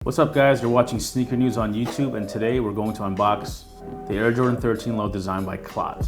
What's up guys, you're watching Sneaker News on YouTube, and today we're going to unbox the Air Jordan 13 Low designed by CLOT.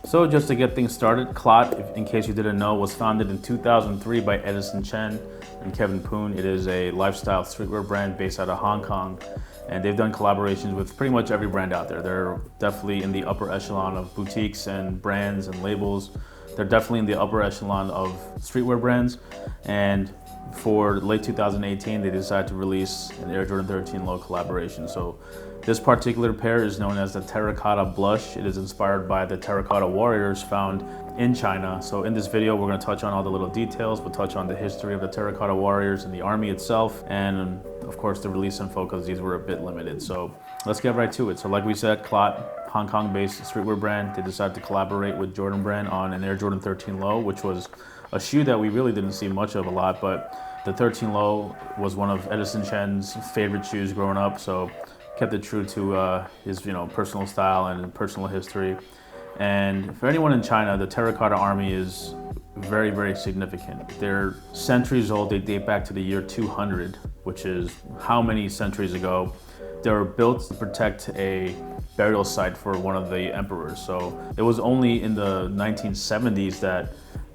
So just to get things started, CLOT, in case you didn't know, was founded in 2003 by Edison Chen and Kevin Poon. It is a lifestyle streetwear brand based out of Hong Kong, and they've done collaborations with pretty much every brand out there. They're definitely in the upper echelon of boutiques and brands and labels. They're definitely in the upper echelon of streetwear brands, and for late 2018 they decided to release an Air Jordan 13 Low collaboration. So this particular pair is known as the Terracotta Blush. It is inspired by the terracotta warriors found in China. So in this video we're going to touch on all the little details. We'll touch on the history of the terracotta warriors and the army itself, and of course the release info, because these were a bit limited. So let's get right to it. So like we said, CLOT, Hong Kong based streetwear brand, they decided to collaborate with Jordan brand on an Air Jordan 13 Low, which was a shoe that we really didn't see much of a lot, but the 13 Low was one of Edison Chen's favorite shoes growing up, so kept it true to his personal style and personal history. And for anyone in China, the terracotta army is very, very significant. They're centuries old. They date back to the year 200, which is how many centuries ago? They were built to protect a burial site for one of the emperors. So it was only in the 1970s that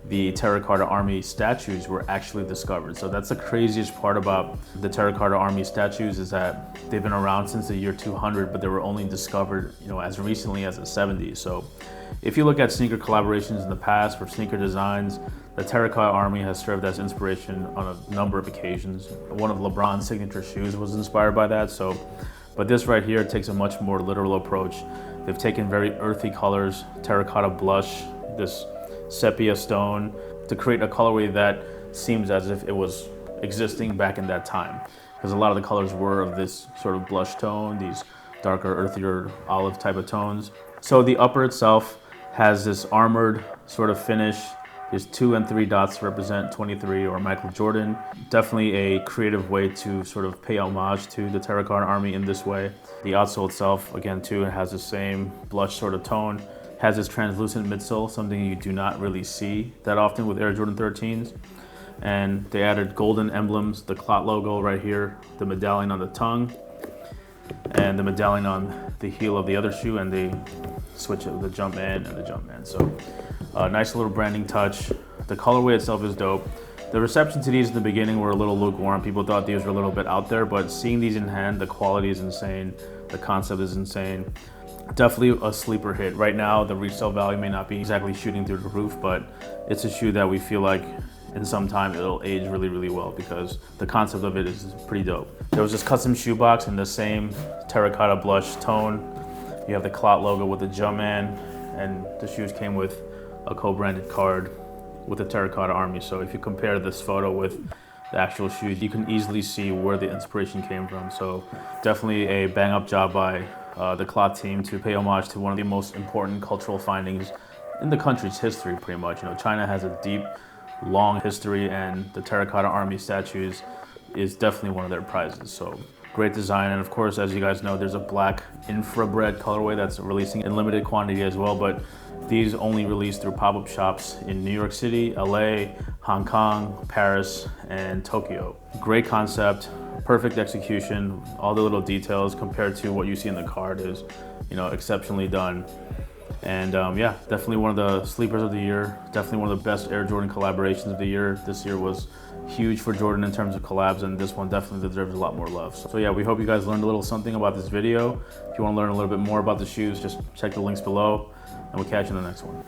the terracotta army statues were actually discovered. So that's the craziest part about the terracotta army statues, is that they've been around since the year 200, but they were only discovered as recently as the 70s. So if you look at sneaker collaborations in the past for sneaker designs, the terracotta army has served as inspiration on a number of occasions. One of LeBron's signature shoes was inspired by that. But this right here takes a much more literal approach. They've taken very earthy colors, terracotta blush, this sepia stone, to create a colorway that seems as if it was existing back in that time, because a lot of the colors were of this sort of blush tone, these darker, earthier olive type of tones. So the upper itself has this armored sort of finish. There's 2 and 3 dots to represent 23 or Michael Jordan. Definitely a creative way to sort of pay homage to the terracotta army in this way. The outsole itself, again too, has the same blush sort of tone. Has this translucent midsole, something you do not really see that often with Air Jordan 13s. And they added golden emblems, the CLOT logo right here, the medallion on the tongue, and the medallion on the heel of the other shoe, and they switch it with the Jumpman and the Jumpman. So nice little branding touch. The colorway itself is dope. The reception to these in the beginning were a little lukewarm. People thought these were a little bit out there, but seeing these in hand, the quality is insane. The concept is insane. Definitely a sleeper hit. Right now, the resale value may not be exactly shooting through the roof, but it's a shoe that we feel like in some time it'll age really, really well, because the concept of it is pretty dope. There was this custom shoebox in the same terracotta blush tone. You have the CLOT logo with the Jumpman, and the shoes came with a co-branded card with the terracotta army. So if you compare this photo with the actual shoes, you can easily see where the inspiration came from. So definitely a bang up job by the CLOT team to pay homage to one of the most important cultural findings in the country's history, pretty much. China has a deep, long history, and the terracotta army statues is definitely one of their prizes. So great design. And of course, as you guys know, there's a black infrared colorway that's releasing in limited quantity as well, but these only release through pop-up shops in New York City, LA, Hong Kong, Paris, and Tokyo. Great concept, perfect execution. All the little details compared to what you see in the card is, exceptionally done. And yeah, definitely one of the sleepers of the year. Definitely one of the best Air Jordan collaborations of the year. This year was huge for Jordan in terms of collabs, and this one definitely deserves a lot more love. So yeah, we hope you guys learned a little something about this video. If you want to learn a little bit more about the shoes, just check the links below, and we'll catch you in the next one.